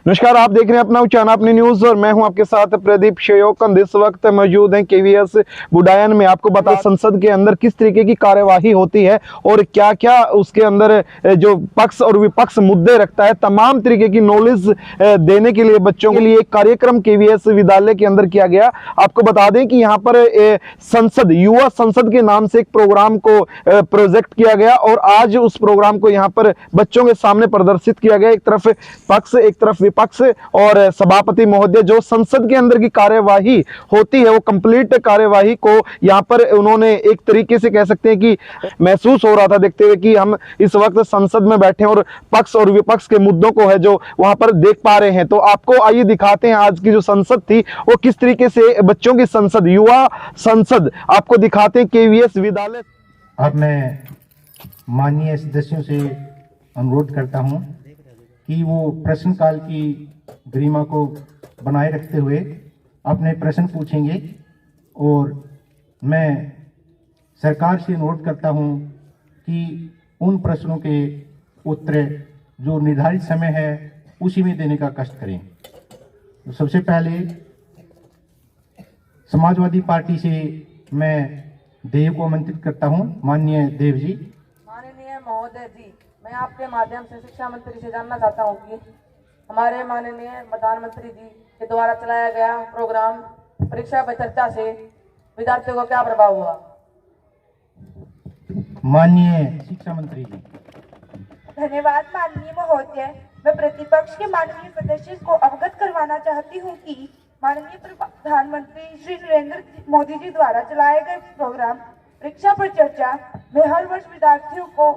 नमस्कार, आप देख रहे हैं अपना चैनल अपनी न्यूज और मैं हूं आपके साथ प्रदीप शेयोकंद। इस वक्त मौजूद हैं केवीएस बुडायन में। आपको बता संसद के अंदर किस तरीके की कार्यवाही होती है और क्या क्या उसके अंदर जो पक्ष और विपक्ष मुद्दे रखता है, तमाम तरीके की नॉलेज देने के लिए बच्चों के लिए एक कार्यक्रम केवीएस विद्यालय के अंदर किया गया। आपको बता दें कि यहाँ पर संसद युवा संसद के नाम से एक प्रोग्राम को प्रोजेक्ट किया गया और आज उस प्रोग्राम को यहाँ पर बच्चों के सामने प्रदर्शित किया गया। एक तरफ पक्ष, एक तरफ विपक्ष और सभापति महोदय जो संसद के अंदर की कार्यवाही होती है वो कंप्लीट कार्यवाही को यहाँ पर उन्होंने एक तरीके से कह सकते हैं कि महसूस हो रहा था देखते हुए कि हम इस वक्त संसद में बैठे और पक्ष और विपक्ष के मुद्दों को है जो वहां पर देख पा रहे हैं। तो आपको आइए दिखाते हैं आज की जो संसद थी वो किस तरीके से बच्चों की संसद, युवा संसद आपको दिखाते हैं केवीएस विद्यालय। अब मैं माननीय सदस्यों से अनुरोध करता हूं कि वो प्रश्नकाल की गरिमा को बनाए रखते हुए अपने प्रश्न पूछेंगे और मैं सरकार से अनुरोध करता हूं कि उन प्रश्नों के उत्तर जो निर्धारित समय है उसी में देने का कष्ट करें। तो सबसे पहले समाजवादी पार्टी से मैं देव को आमंत्रित करता हूं। माननीय देव जी। माननीय महोदय जी, मैं आपके माध्यम से शिक्षा मंत्री से जानना चाहता हूं कि हमारे माननीय प्रधानमंत्री जी के द्वारा चलाया गया प्रोग्राम परीक्षा पे चर्चा से विद्यार्थियों को क्या प्रभाव हुआ। माननीय शिक्षा मंत्री जी। धन्यवाद माननीय महोदय। मैं प्रतिपक्ष के माननीय सदस्य को अवगत करवाना चाहती हूं कि माननीय प्रधानमंत्री श्री नरेंद्र मोदी जी द्वारा चलाए गए प्रोग्राम परीक्षा पर चर्चा में हर वर्ष विद्यार्थियों को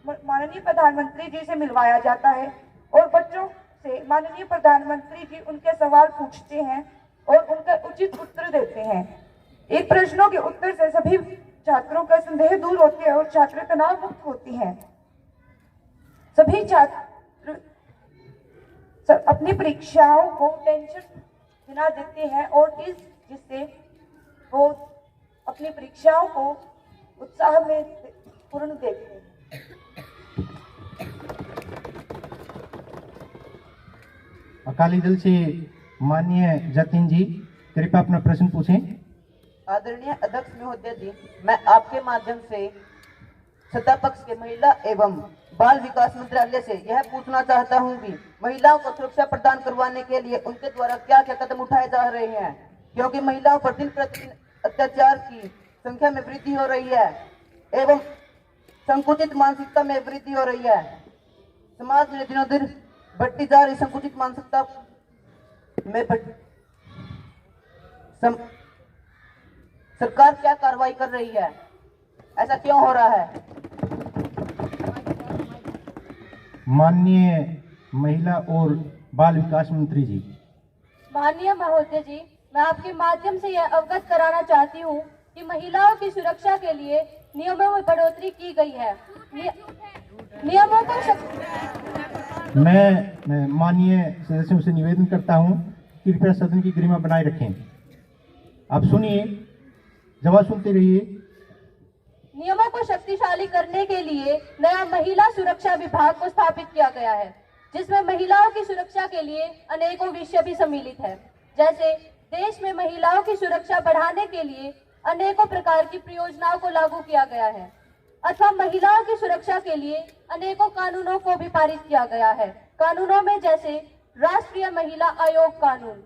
माननीय प्रधानमंत्री जी से मिलवाया जाता है और बच्चों से माननीय प्रधानमंत्री जी उनके सवाल पूछते हैं और उनका उचित उत्तर देते हैं। इन प्रश्नों के उत्तर से सभी छात्रों का संदेह दूर होते हैं और छात्र तनाव मुक्त होते हैं। सभी छात्र अपनी परीक्षाओं को टेंशन बिना देते हैं और जिससे वो अपनी परीक्षाओं को उत्साह में पूर्ण देखते हैं। अकाली दल से माननीय जतिन जी, कृपया अपना प्रश्न पूछें। आदरणीय अध्यक्ष महोदय जी, मैं आपके माध्यम से सत्ता पक्ष के महिला एवं बाल विकास मंत्रालय से यह पूछना चाहता हूं कि महिलाओं को सुरक्षा प्रदान करवाने के लिए उनके द्वारा क्या क्या कदम उठाए जा रहे हैं, क्योंकि महिलाओं पर दिन प्रतिदिन अत्याचार की संख्या में वृद्धि हो रही है एवं संकुचित मानसिकता में वृद्धि हो रही है। समाज में दिनों दिन बढ़ती जा रही संकुचित मानसिकता में सरकार क्या कार्रवाई कर रही है, ऐसा क्यों हो रहा है। माननीय महिला और बाल विकास मंत्री जी। माननीय महोदय जी, मैं आपके माध्यम से यह अवगत कराना चाहती हूँ कि महिलाओं की सुरक्षा के लिए नियमों में बढ़ोतरी की गई है। नियमों को मैं माननीय सदस्यों से निवेदन करता हूं कि कृपया सदन की गरिमा बनाए रखें। आप सुनिए, जवाब सुनते रहिए। नियमों को शक्तिशाली करने के लिए नया महिला सुरक्षा विभाग को स्थापित किया गया है, जिसमें महिलाओं की सुरक्षा के लिए अनेकों विषय भी सम्मिलित है। जैसे देश में महिलाओं की सुरक्षा बढ़ाने के लिए अनेकों प्रकार की परियोजनाओं को लागू किया गया है अथवा महिलाओं की सुरक्षा के लिए अनेकों कानूनों को भी पारित किया गया है। कानूनों में जैसे राष्ट्रीय महिला आयोग कानून,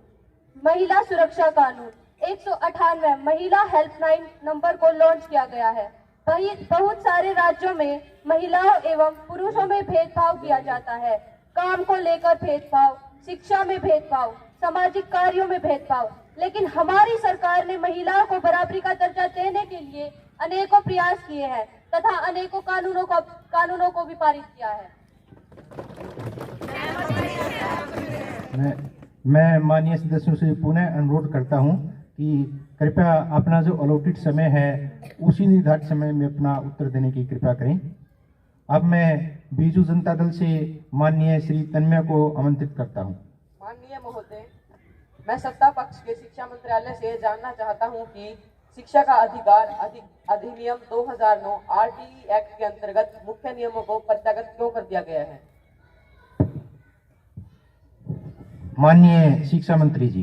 महिला सुरक्षा कानून, 198 महिला हेल्पलाइन नंबर को लॉन्च किया गया है। बहुत सारे राज्यों में महिलाओं एवं पुरुषों में भेदभाव किया जाता है। काम को लेकर भेदभाव, शिक्षा में भेदभाव, सामाजिक कार्यों में भेदभाव, लेकिन हमारी सरकार ने महिलाओं को बराबरी का दर्जा देने के लिए अनेकों प्रयास किए हैं तथा अनेकों कानूनों को भी पारित किया है। मैं माननीय सदस्यों से पुनः अनुरोध करता हूं कि कृपया अपना जो अलॉटेड समय है उसी निर्धारित समय में अपना उत्तर देने की कृपया करें। अब मैं बीजू जनता दल से माननीय श्री तन्मय को आमंत्रित करता हूं। माननीय महोदय, मैं सत्ता पक्ष के शिक्षा मंत्रालय से जानना चाहता हूं कि शिक्षा का अधिकार अधिनियम 2009 आरटीई एक्ट के अंतर्गत मुख्य नियमों को प्रत्यागत क्यों कर दिया गया है। माननीय शिक्षा मंत्री जी।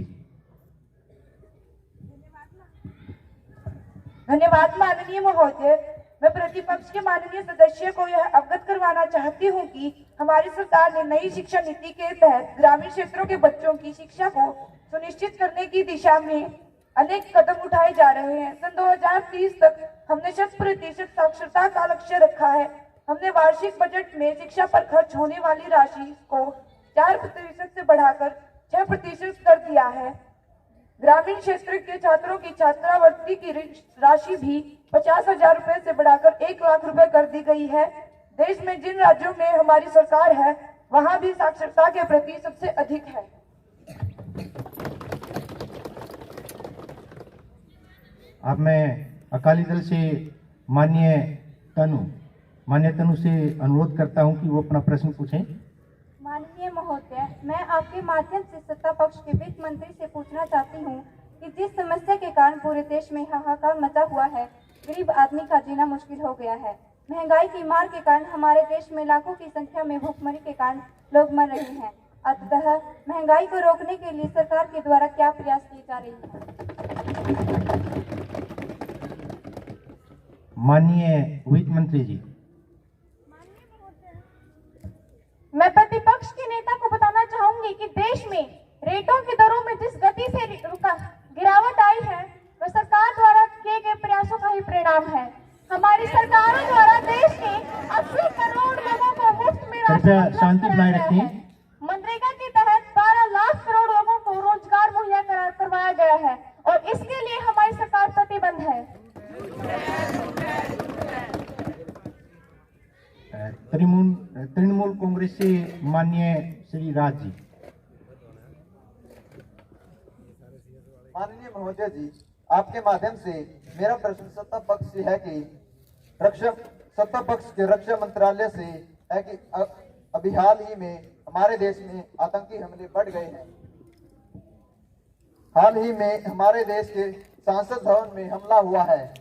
धन्यवाद माननीय महोदय। मैं प्रतिपक्ष के माननीय सदस्य को यह अवगत करवाना चाहती हूँ कि हमारी सरकार ने नई शिक्षा नीति के तहत ग्रामीण क्षेत्रों के बच्चों की शिक्षा को सुनिश्चित करने की दिशा में अनेक कदम उठाए जा रहे हैं। सन 2030 तक हमने 100% साक्षरता का लक्ष्य रखा है। हमने वार्षिक बजट में शिक्षा पर खर्च होने वाली राशि को 4% से बढ़ाकर 6% कर दिया है। ग्रामीण क्षेत्र के छात्रों की छात्रावृत्ति की राशि भी 50,000 रुपए से बढ़ाकर 1 लाख रुपए कर दी गई है। देश में जिन राज्यों में हमारी सरकार है वहां भी साक्षरता के प्रति सबसे अधिक है। अब मैं अकाली दल से माननीय तनु से अनुरोध करता हूं कि वो अपना प्रश्न पूछें। माननीय महोदय, मैं आपके माध्यम से सत्ता पक्ष के वित्त मंत्री से पूछना चाहती हूं कि जिस समस्या के कारण पूरे देश में हाहाकार मचा हुआ है, गरीब आदमी का जीना मुश्किल हो गया है। महंगाई की मार के कारण हमारे देश में लाखों की संख्या में भूखमरी के कारण लोग मर रहे हैं। अतः महंगाई को रोकने के लिए सरकार के द्वारा क्या प्रयास किए जा रहे हैं? माननीय वित्त मंत्री जी। मैं प्रतिपक्ष के नेता को बताना चाहूंगी कि देश में रेटों की दरों में जिस गति से गिरावट आई है वह सरकार द्वारा किए गए प्रयासों का ही परिणाम है। हमारी सरकारों द्वारा देश के 80 करोड़ लोगों को मुफ्त में कृपया शांति बनाए रखिए। मनरेगा के तहत 12 लाख करोड़ लोगों को रोजगार मुहैया करवाया गया है और इसके लिए हमारी सरकार प्रतिबद्ध है। तृणमूल कांग्रेस से माननीय श्री राज जी। माननीय महोदय जी, आपके माध्यम से मेरा प्रश्न सत्ता पक्ष से है कि सत्ता पक्ष के रक्षा मंत्रालय से है कि अभी हाल ही में हमारे देश में आतंकी हमले बढ़ गए हैं। हाल ही में हमारे देश के संसद भवन में हमला हुआ है।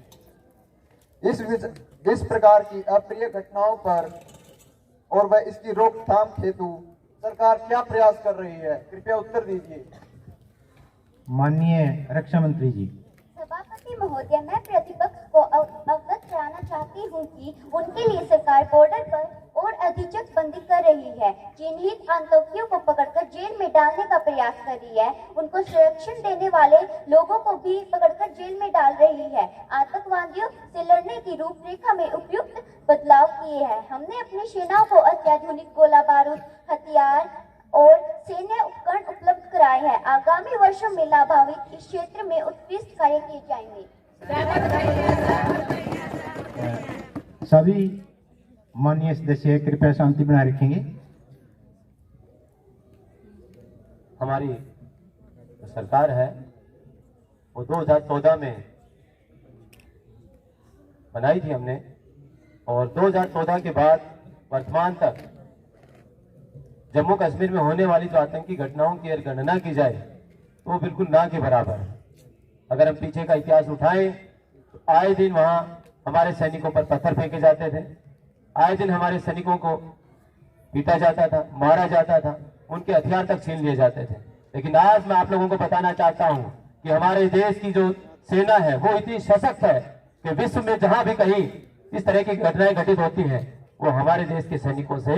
इस प्रकार की अप्रिय घटनाओं पर और वह इसकी रोकथाम हेतु सरकार क्या प्रयास कर रही है, कृपया उत्तर दीजिए। माननीय रक्षा मंत्री जी। सभापति महोदय, मैं प्रतिपक्ष को अवगत कराना चाहती हूँ कि उनके लिए सरकार बॉर्डर पर और अधिक बंदी कर रही है। चिन्हित आतंकियों को पकड़कर जेल में डालने का प्रयास कर रही है। उनको संरक्षण देने वाले लोगों को भी पकड़कर जेल में डाल रही है। आतंकवादियों से लड़ने की रूपरेखा में उपयुक्त बदलाव किए हैं। हमने अपनी सेनाओं को अत्याधुनिक गोला बारूद, हथियार और सैन्य उपकरण उपलब्ध कराए हैं। आगामी वर्षों में लाभान्वित इस क्षेत्र में उत्कृष्ट कार्य किए जाएंगे। सभी माननीय सदस्य कृपया शांति बनाए रखेंगे। हमारी सरकार है वो 2014 में बनाई थी हमने, और 2014 के बाद वर्तमान तक जम्मू कश्मीर में होने वाली जो आतंकी घटनाओं की अगर गणना की जाए तो वो बिल्कुल ना के बराबर है। अगर हम पीछे का इतिहास उठाएं तो आए दिन वहां हमारे सैनिकों पर पत्थर फेंके जाते थे, आए दिन हमारे सैनिकों को पीटा जाता था, मारा जाता था, उनके हथियार तक छीन लिए जाते थे। लेकिन आज मैं आप लोगों को बताना चाहता हूं कि हमारे देश की जो सेना है वो इतनी सशक्त है कि विश्व में जहां भी कहीं इस तरह की घटनाएं घटित होती हैं वो हमारे देश के सैनिकों से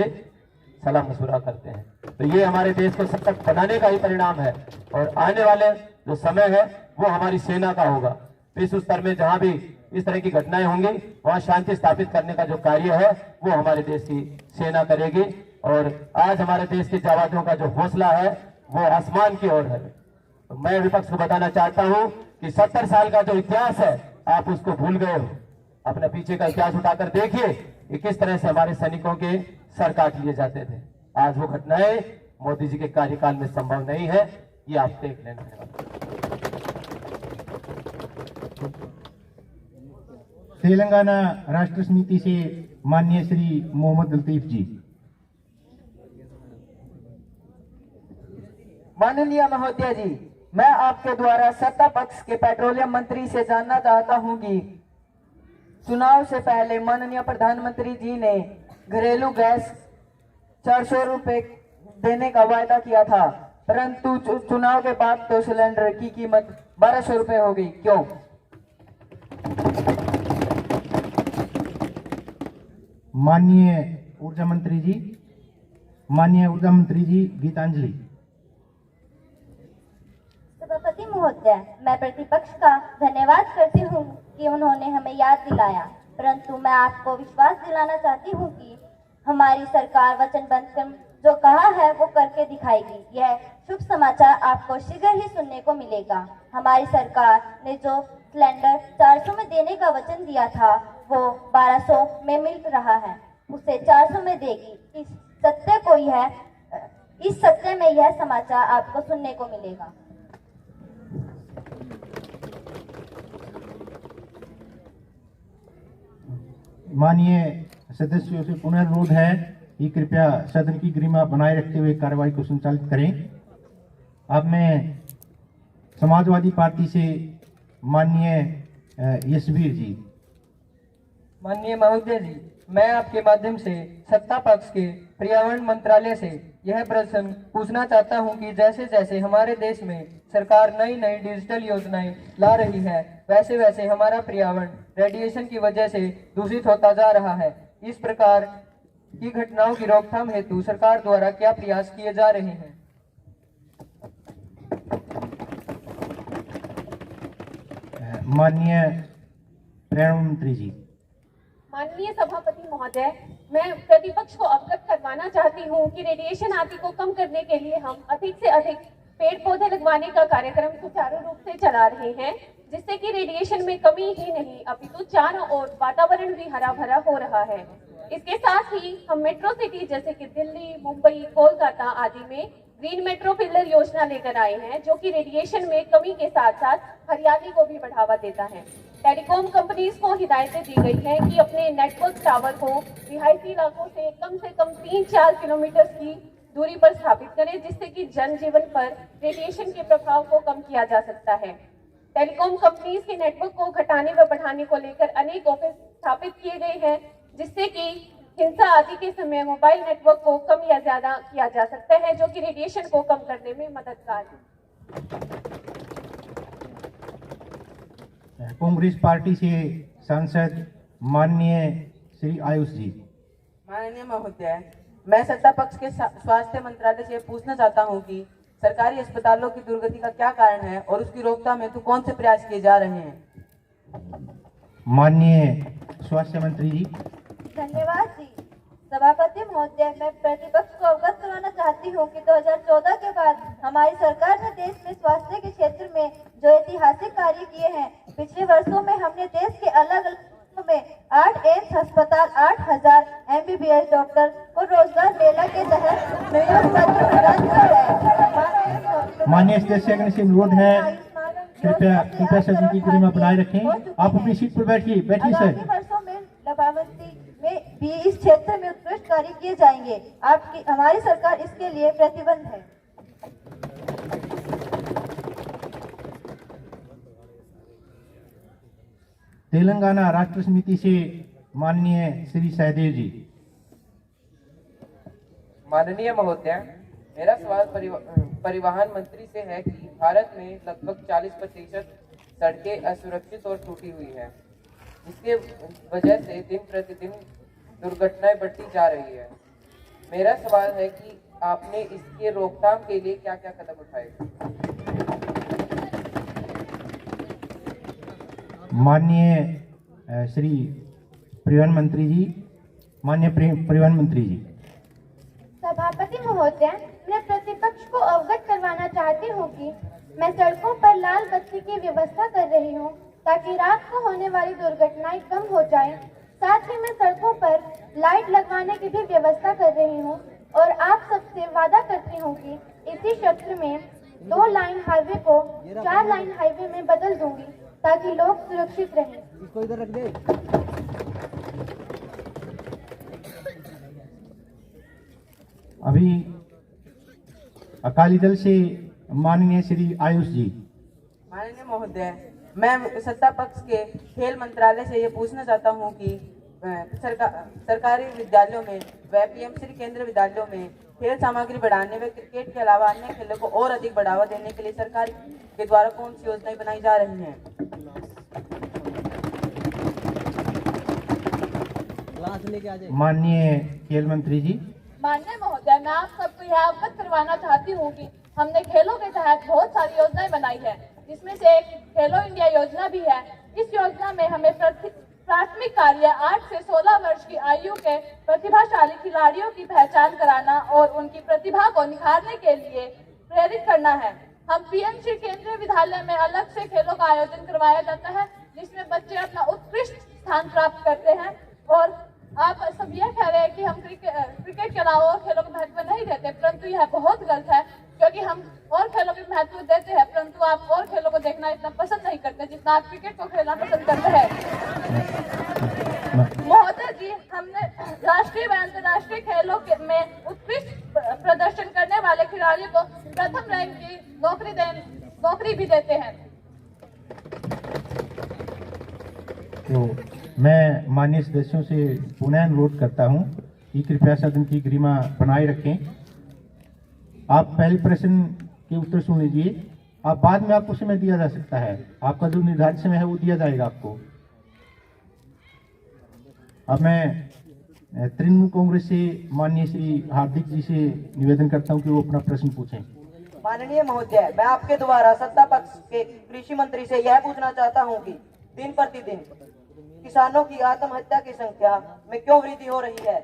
सलाह मशवरा करते हैं। तो ये हमारे देश को सशक्त बनाने का ही परिणाम है, और आने वाले जो समय है वो हमारी सेना का होगा। विश्व स्तर में जहां भी इस तरह की घटनाएं होंगी वहां शांति स्थापित करने का जो कार्य है वो हमारे देश की सेना करेगी। और आज हमारे देश के जाबाजों का जो हौसला है वो आसमान की ओर है। तो मैं विपक्ष को बताना चाहता हूं कि 70 साल का जो इतिहास है आप उसको भूल गए हो। अपने पीछे का इतिहास उठाकर देखिए कि किस तरह से हमारे सैनिकों के सर काट लिए जाते थे। आज वो घटनाएं मोदी जी के कार्यकाल में संभव नहीं है, ये आप देख लेना। तेलंगाना राष्ट्र समिति से माननीय श्री मोहम्मद लतीफ जी। माननीय महोदय जी, मैं आपके द्वारा सत्ता पक्ष के पेट्रोलियम मंत्री से जानना चाहता हूं कि चुनाव से पहले माननीय प्रधानमंत्री जी ने घरेलू गैस 400 रुपए देने का वायदा किया था। परंतु चुनाव के बाद तो सिलेंडर की कीमत 1200 रुपए हो गई, क्यों? माननीय ऊर्जा मंत्री जी, माननीय ऊर्जा मंत्री जी गीतांजलि। सभापति महोदय, मैं प्रतिपक्ष का धन्यवाद करती हूँ कि उन्होंने हमें याद दिलाया, परंतु मैं आपको विश्वास दिलाना चाहती हूँ कि हमारी सरकार वचनबद्ध कर जो कहा है वो करके दिखाएगी। यह शुभ समाचार आपको शीघ्र ही सुनने को मिलेगा। हमारी सरकार ने जो सिलेंडर 400 में देने का वचन दिया था वो 1200 में मिल रहा है, उसे 400 में देगी। इस सत्य में यह समाचार आपको सुनने को मिलेगा। माननीय सदस्यों से पुनः अनुरोध है कि कृपया सदन की गरिमा बनाए रखते हुए कार्यवाही को संचालित करें। अब मैं समाजवादी पार्टी से माननीय यशवीर जी। माननीय महोदय जी, मैं आपके माध्यम से सत्ता पक्ष के पर्यावरण मंत्रालय से यह प्रश्न पूछना चाहता हूं कि जैसे जैसे हमारे देश में सरकार नई नई डिजिटल योजनाएं ला रही है, वैसे वैसे हमारा पर्यावरण रेडिएशन की वजह से दूषित होता जा रहा है। इस प्रकार की घटनाओं की रोकथाम हेतु सरकार द्वारा क्या प्रयास किए जा रहे हैं? माननीय पर्यावरण मंत्री जी। माननीय सभापति महोदय, मैं प्रतिपक्ष को अवगत करवाना चाहती हूं कि रेडिएशन आदि को कम करने के लिए हम अधिक से अधिक पेड़ पौधे लगवाने का कार्यक्रम सुचारू रूप से चला रहे हैं, जिससे कि रेडिएशन में कमी ही नहीं अपितु चारों ओर वातावरण भी हरा भरा हो रहा है। इसके साथ ही हम मेट्रो सिटी जैसे कि दिल्ली, मुंबई, कोलकाता आदि में ग्रीन मेट्रो पिलर योजना लेकर आए हैं, जो कि रेडिएशन में कमी के साथ साथ हरियाली को भी बढ़ावा देता है। टेलीकॉम कंपनीज को हिदायतें दी गई हैं कि अपने नेटवर्क टावर को रिहायशी इलाकों से कम 3-4 किलोमीटर की दूरी पर स्थापित करें, जिससे कि जनजीवन पर रेडिएशन के प्रभाव को कम किया जा सकता है। टेलीकॉम कंपनीज के नेटवर्क को घटाने व बढ़ाने को लेकर अनेक ऑफिस स्थापित किए गए हैं, जिससे कि हिंसा आदि के समय मोबाइल नेटवर्क को कम या ज्यादा किया जा सकता है, जो कि रेडिएशन को कम करने में मददगार है। कांग्रेस पार्टी से सांसद माननीय श्री आयुष जी। माननीय महोदय, मैं सत्ता पक्ष के स्वास्थ्य मंत्रालय से पूछना चाहता हूं कि सरकारी अस्पतालों की दुर्गति का क्या कारण है और उसकी रोकथाम हेतु कौन से प्रयास किए जा रहे हैं? माननीय स्वास्थ्य मंत्री जी। धन्यवाद जी। सभापति महोदय, मैं प्रतिपक्ष को अवगत कराना चाहती हूँ कि 2014 के बाद हमारी सरकार ने देश में स्वास्थ्य के क्षेत्र में जो ऐतिहासिक कार्य किए हैं, पिछले वर्षों में हमने देश के अलग अलग में 8 एम्स अस्पताल, 8000 MBBS डॉक्टर को रोजगार मेला के तहत नियुक्त पत्र प्रदान किया है। माननीय सदस्य से अनुरोध है कृपया सदन की गरिमा बनाए रखें। आप अपनी सीट पर बैठिए सर। आगामी वर्षों में लाभार्थी में भी इस क्षेत्र में उत्कृष्ट कार्य किए जाएंगे। हमारी सरकार इसके लिए प्रतिबद्ध है। तेलंगाना राष्ट्र समिति से माननीय श्री सहदेव जी। माननीय महोदय, मेरा सवाल परिवहन मंत्री से है कि भारत में लगभग 40% सड़कें असुरक्षित और टूटी हुई हैं, जिसके वजह से दिन प्रतिदिन दुर्घटनाएं बढ़ती जा रही है। मेरा सवाल है कि आपने इसके रोकथाम के लिए क्या क्या कदम उठाए? माननीय श्री परिवहन मंत्री जी। माननीय परिवहन मंत्री जी। सभापति महोदय, मैं प्रतिपक्ष को अवगत करवाना चाहती हूँ कि मैं सड़कों पर लाल बत्ती की व्यवस्था कर रही हूँ ताकि रात को होने वाली दुर्घटनाएं कम हो जाएं। साथ ही मैं सड़कों पर लाइट लगवाने की भी व्यवस्था कर रही हूँ और आप सबसे वादा करती हूँ कि इसी क्षेत्र में 2 लाइन हाईवे को 4 लाइन हाईवे में बदल दूंगी ताकि लोग सुरक्षित रहें। इसको इधर रख दे। अभी अकाली दल से माननीय श्री आयुष जी। माननीय महोदय, मैं सत्ता पक्ष के खेल मंत्रालय से ये पूछना चाहता हूँ कि सरकारी विद्यालयों में व पीएम श्री केंद्रीय विद्यालयों में खेल सामग्री बढ़ाने व क्रिकेट के अलावा अन्य खेलों को और अधिक बढ़ावा देने के लिए सरकार के द्वारा कौन सी योजनाएं बनाई जा रही हैं? माननीय खेल मंत्री जी। माननीय महोदय, मैं आप सबको यह अवगत करवाना चाहती हूँ कि हमने खेलों के तहत बहुत सारी योजनाएं बनाई है, जिसमें से एक खेलो इंडिया योजना भी है। इस योजना में हमें प्राथमिक कार्य 8 से 16 वर्ष की आयु के प्रतिभाशाली खिलाड़ियों की पहचान कराना और उनकी प्रतिभा को निखारने के लिए प्रेरित करना है। हम पीएमसी केंद्रीय विद्यालय में अलग से खेलों का आयोजन करवाया जाता है, जिसमें बच्चे अपना उत्कृष्ट स्थान प्राप्त करते हैं। और आप सब यह कह रहे हैं कि हम क्रिकेट के अलावा और खेलों को महत्व नहीं देते, परंतु यह बहुत गलत है, क्योंकि हम और खेलों को महत्व देते हैं, परंतु आप और खेलों को देखना इतना पसंद नहीं करते जितना आप क्रिकेट को खेलना पसंद करते हैं। महोदय जी, हमने राष्ट्रीय व अंतर्राष्ट्रीय खेलों में उत्कृष्ट प्रदर्शन करने वाले खिलाड़ियों को प्रथम रैंक की नौकरी भी देते हैं। तो मैं माननीय सदस्यों से पुनः अनुरोध करता हूं कि कृपया सदन की गरिमा बनाए रखें। आप पहले प्रश्न के उत्तर सुन लीजिए, आप बाद में आपको समय दिया जा सकता है, आपका जो निर्धारित समय है वो दिया जाएगा आपको। अब मैं तृणमूल कांग्रेस से माननीय श्री हार्दिक जी से निवेदन करता हूं कि वो अपना प्रश्न पूछें। माननीय महोदय, मैं आपके द्वारा सत्ता पक्ष के कृषि मंत्री से यह पूछना चाहता हूं कि दिन प्रतिदिन किसानों की आत्महत्या की संख्या में क्यों वृद्धि हो रही है?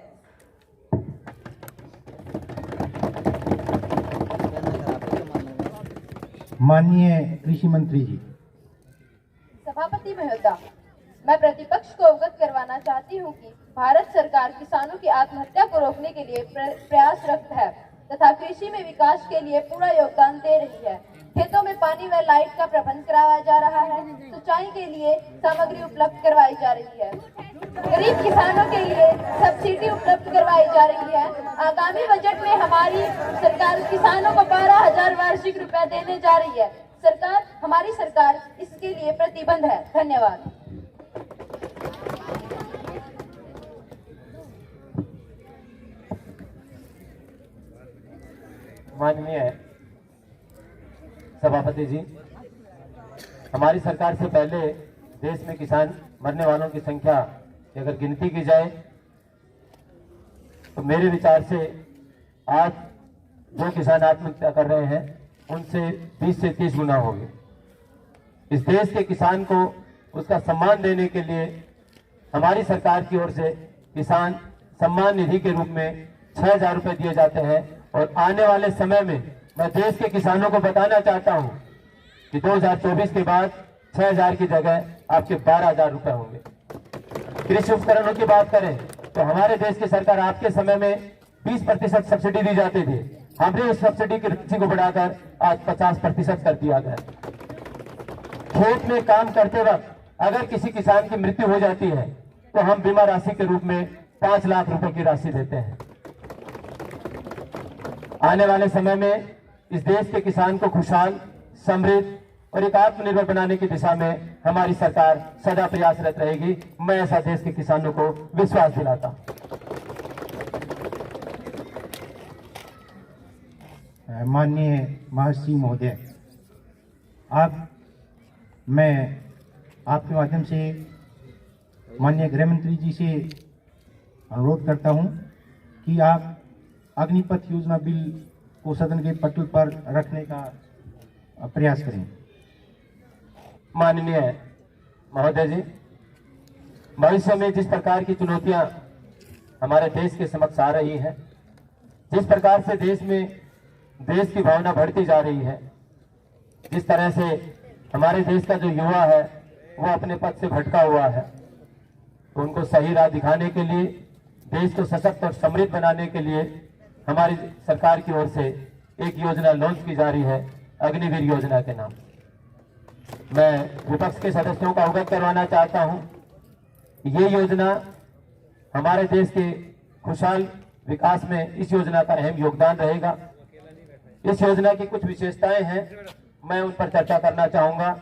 माननीय कृषि मंत्री जी। सभापति महोदय, मैं प्रतिपक्ष को अवगत करवाना चाहती हूं कि भारत सरकार किसानों की आत्महत्या को रोकने के लिए प्रयासरत है तथा कृषि में विकास के लिए पूरा योगदान दे रही है। खेतों में पानी व लाइट का प्रबंध कराया जा रहा है, सिंचाई के लिए सामग्री उपलब्ध करवाई जा रही है, गरीब किसानों के लिए सब्सिडी उपलब्ध करवाई जा रही है। आगामी बजट में हमारी सरकार किसानों को 12,000 वार्षिक रुपए देने जा रही है। हमारी सरकार इसके लिए प्रतिबद्ध है। धन्यवाद। माननीय सभापति जी, हमारी सरकार से पहले देश में किसान मरने वालों की संख्या की अगर गिनती की जाए तो मेरे विचार से आज जो किसान आत्महत्या कर रहे हैं उनसे 20 से 30 गुना होंगे। इस देश के किसान को उसका सम्मान देने के लिए हमारी सरकार की ओर से किसान सम्मान निधि के रूप में 6,000 रुपए दिए जाते हैं और आने वाले समय में मैं देश के किसानों को बताना चाहता हूं कि 2024 के बाद 6,000 की जगह आपके 12,000 रुपए होंगे। कृषि उपकरणों की बात करें तो हमारे देश की सरकार आपके समय में 20% सब्सिडी दी जाती थी, हमने उस सब्सिडी की राशि को बढ़ाकर आज 50% कर दिया गया। खेत में काम करते वक्त अगर किसी किसान की मृत्यु हो जाती है तो हम बीमा राशि के रूप में 5 लाख रुपए की राशि देते हैं। आने वाले समय में इस देश के किसान को खुशहाल, समृद्ध और एक आत्मनिर्भर बनाने की दिशा में हमारी सरकार सदा प्रयासरत रहेगी। मैं ऐसा देश के किसानों को विश्वास दिलाता हूं। माननीय महर्षि महोदय, मैं आपके माध्यम से माननीय गृह मंत्री जी से अनुरोध करता हूं कि आप अग्निपथ योजना बिल को सदन के पटल पर रखने का प्रयास करें। माननीय महोदय जी, भविष्य में जिस प्रकार की चुनौतियां हमारे देश के समक्ष आ रही हैं, जिस प्रकार से देश में देश की भावना बढ़ती जा रही है, जिस तरह से हमारे देश का जो युवा है वो अपने पथ से भटका हुआ है, तो उनको सही राह दिखाने के लिए, देश को सशक्त और समृद्ध बनाने के लिए हमारी सरकार की ओर से एक योजना लॉन्च की जा रही है, अग्निवीर योजना के नाम। मैं विपक्ष के सदस्यों को अवगत करवाना चाहता हूं कि ये योजना हमारे देश के खुशहाल विकास में इस योजना का अहम योगदान रहेगा। इस योजना की कुछ विशेषताएं हैं, मैं उन पर चर्चा करना चाहूंगा।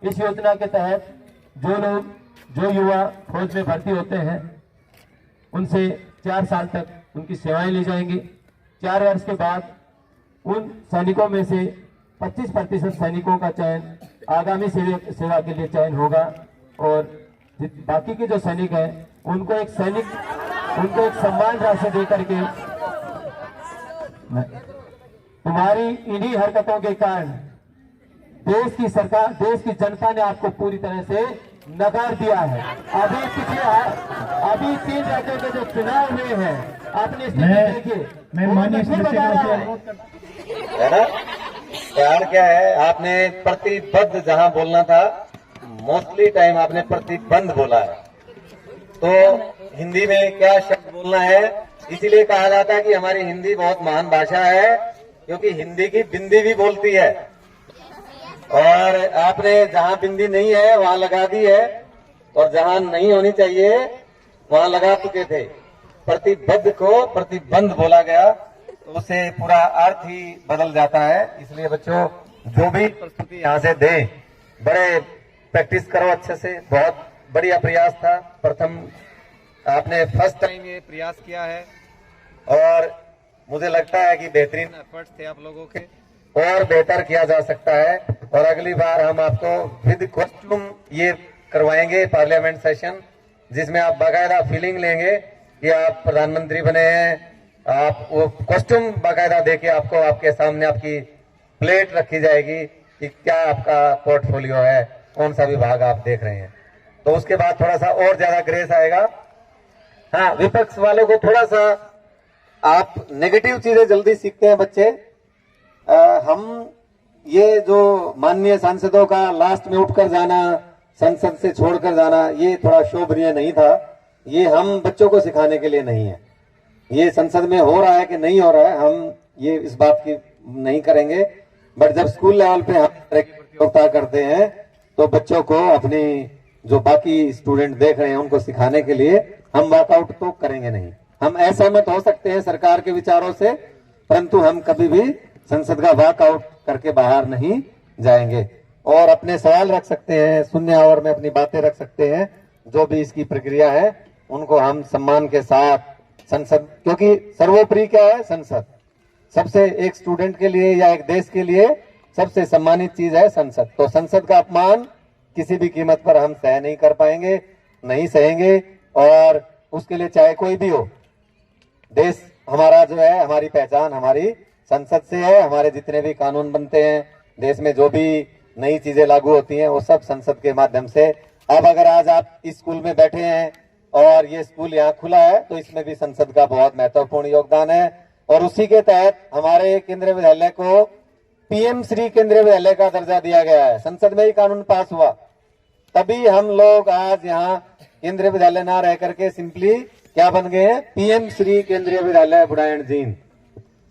इस योजना के तहत जो युवा फौज में भर्ती होते हैं उनसे 4 साल तक उनकी सेवाएं ली जाएंगी। 4 वर्ष के बाद उन सैनिकों में से 25% सैनिकों का चयन आगामी सेवा के लिए चयन होगा और बाकी के जो सैनिक हैं उनको एक सम्मान राशि दे करके तुम्हारी इन्हीं हरकतों के कारण देश की सरकार, देश की जनता ने आपको पूरी तरह से नकार दिया है। अभी 3 राज्यों के जो चुनाव हुए हैं आपने देखिए, मैं माननीय है ना, प्यार क्या है, आपने प्रतिबद्ध जहां बोलना था मोस्टली टाइम आपने प्रतिबंध बोला है। तो हिंदी में क्या शब्द बोलना है, इसीलिए कहा जाता है कि हमारी हिंदी बहुत महान भाषा है, क्योंकि हिंदी की बिंदी भी बोलती है। और आपने जहां बिंदी नहीं है वहां लगा दी है, और जहां नहीं होनी चाहिए वहां लगा चुके थे। प्रतिबद्ध को प्रतिबंध बोला गया तो उससे पूरा अर्थ ही बदल जाता है। इसलिए बच्चों जो भी प्रस्तुति यहाँ से दे, बड़े प्रैक्टिस करो अच्छे से। बहुत बढ़िया प्रयास था, प्रथम आपने फर्स्ट टाइम ये प्रयास किया है और मुझे लगता है कि बेहतरीन एफर्ट्स थे आप लोगों के, और बेहतर किया जा सकता है। और अगली बार हम आपको विद कॉस्ट्यूम ये करवाएंगे पार्लियामेंट सेशन, जिसमें आप बाकायदा फीलिंग लेंगे कि आप प्रधानमंत्री बने हैं। आप वो कॉस्ट्यूम बाकायदा देके आपको आपके सामने आपकी प्लेट रखी जाएगी कि क्या आपका पोर्टफोलियो है, कौन सा विभाग आप देख रहे हैं। तो उसके बाद थोड़ा सा और ज्यादा ग्रेस आएगा। हाँ, विपक्ष वालों को थोड़ा सा, आप नेगेटिव चीजें जल्दी सीखते हैं बच्चे। हम ये जो माननीय सांसदों का लास्ट में उठकर जाना, संसद से छोड़कर जाना, ये थोड़ा शोभनीय नहीं था। ये हम बच्चों को सिखाने के लिए नहीं है। ये संसद में हो रहा है कि नहीं हो रहा है, हम ये इस बात की नहीं करेंगे। बट जब स्कूल लेवल पे हम प्रतियोगिता करते हैं तो बच्चों को, अपनी जो बाकी स्टूडेंट देख रहे हैं उनको सिखाने के लिए हम वॉकआउट तो करेंगे नहीं। हम असहमत हो सकते हैं सरकार के विचारों से, परंतु हम कभी भी संसद का वॉकआउट करके बाहर नहीं जाएंगे। और अपने सवाल रख सकते हैं, शून्य आवर में अपनी बातें रख सकते हैं। जो भी इसकी प्रक्रिया है उनको हम सम्मान के साथ संसद, क्योंकि सर्वोपरि क्या है, संसद सबसे, एक स्टूडेंट के लिए या एक देश के लिए सबसे सम्मानित चीज है संसद। तो संसद का अपमान किसी भी कीमत पर हम सह नहीं कर पाएंगे, नहीं सहेंगे। और उसके लिए चाहे कोई भी हो, देश हमारा जो है, हमारी पहचान हमारी संसद से है। हमारे जितने भी कानून बनते हैं देश में, जो भी नई चीजें लागू होती हैं, वो सब संसद के माध्यम से। अब अगर आज आप इस स्कूल में बैठे हैं और ये स्कूल यहाँ खुला है, तो इसमें भी संसद का बहुत महत्वपूर्ण योगदान है। और उसी के तहत हमारे केंद्रीय विद्यालय को पीएम श्री केंद्रीय विद्यालय का दर्जा दिया गया है। संसद में ही कानून पास हुआ, तभी हम लोग आज यहाँ केंद्रीय विद्यालय ना रह करके सिंपली क्या बन गए हैं, पीएम श्री केंद्रीय विद्यालय बुढ़ायन जींद।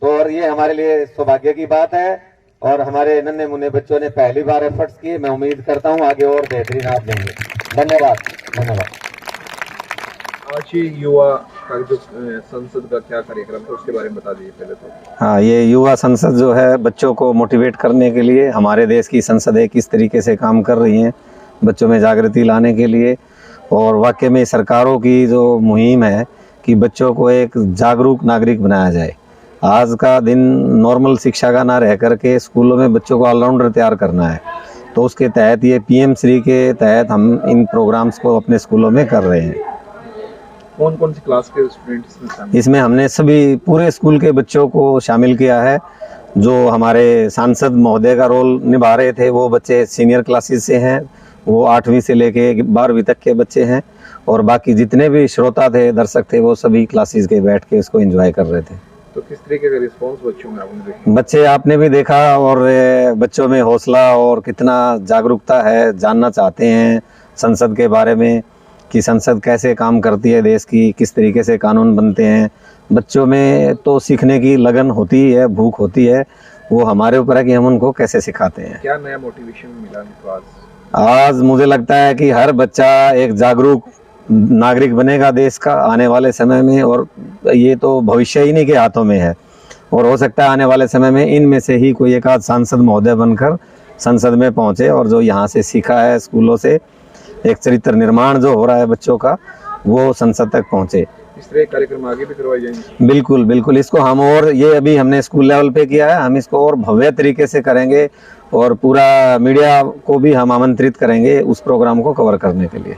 तो और ये हमारे लिए सौभाग्य की बात है। और हमारे नन्हे मुन्ने बच्चों ने पहली बार एफर्ट्स किए। मैं उम्मीद करता हूँ आगे और बेहतरीन आप देंगे। धन्यवाद, धन्यवाद। आज ये युवा का जो संसद का क्या कार्यक्रम था उसके बारे में बता दीजिए पहले तो। हाँ, ये युवा संसद जो है बच्चों को मोटिवेट करने के लिए, हमारे देश की संसदें किस तरीके से काम कर रही हैं बच्चों में जागृति लाने के लिए। और वाकई में सरकारों की जो मुहिम है कि बच्चों को एक जागरूक नागरिक बनाया जाए। आज का दिन नॉर्मल शिक्षा का ना रह करके स्कूलों में बच्चों को ऑलराउंडर तैयार करना है। तो उसके तहत ये पीएम श्री के तहत हम इन प्रोग्राम्स को अपने स्कूलों में कर रहे हैं। कौन कौन सी क्लास के स्टूडेंट इसमें शामिल? इसमें हमने सभी पूरे स्कूल के बच्चों को शामिल किया है। जो हमारे सांसद महोदय का रोल निभा रहे थे वो बच्चे सीनियर क्लासेस से हैं, वो 8वीं से लेके 12वीं तक के बच्चे हैं। और बाकी जितने भी श्रोता थे, दर्शक थे, वो सभी क्लासेस के बैठ के इसको एंजॉय कर रहे थे। तो किस तरीके का रिस्पांस बच्चों में आपने देखा? बच्चे आपने भी देखा, और बच्चों में हौसला और कितना जागरूकता है, जानना चाहते हैं संसद के बारे में कि संसद कैसे काम करती है देश की, किस तरीके से कानून बनते हैं। बच्चों में तो सीखने की लगन होती है, भूख होती है। वो हमारे ऊपर है कि हम उनको कैसे सिखाते हैं। क्या नया मोटिवेशन मिला इनको आज मुझे लगता है कि हर बच्चा एक जागरूक नागरिक बनेगा देश का आने वाले समय में। और ये तो भविष्य ही नहीं के हाथों में है, और हो सकता है आने वाले समय में इनमें से ही कोई एक आध सांसद महोदय बनकर संसद में पहुंचे, और जो यहाँ से सीखा है स्कूलों से, एक चरित्र निर्माण जो हो रहा है बच्चों का, वो संसद तक पहुंचे। इस तरह के कार्यक्रम आगे भी करवाए जाएंगे? बिल्कुल बिल्कुल, इसको हम और ये अभी हमने स्कूल लेवल पे किया है, हम इसको और भव्य तरीके से करेंगे और पूरा मीडिया को भी हम आमंत्रित करेंगे उस प्रोग्राम को कवर करने के लिए।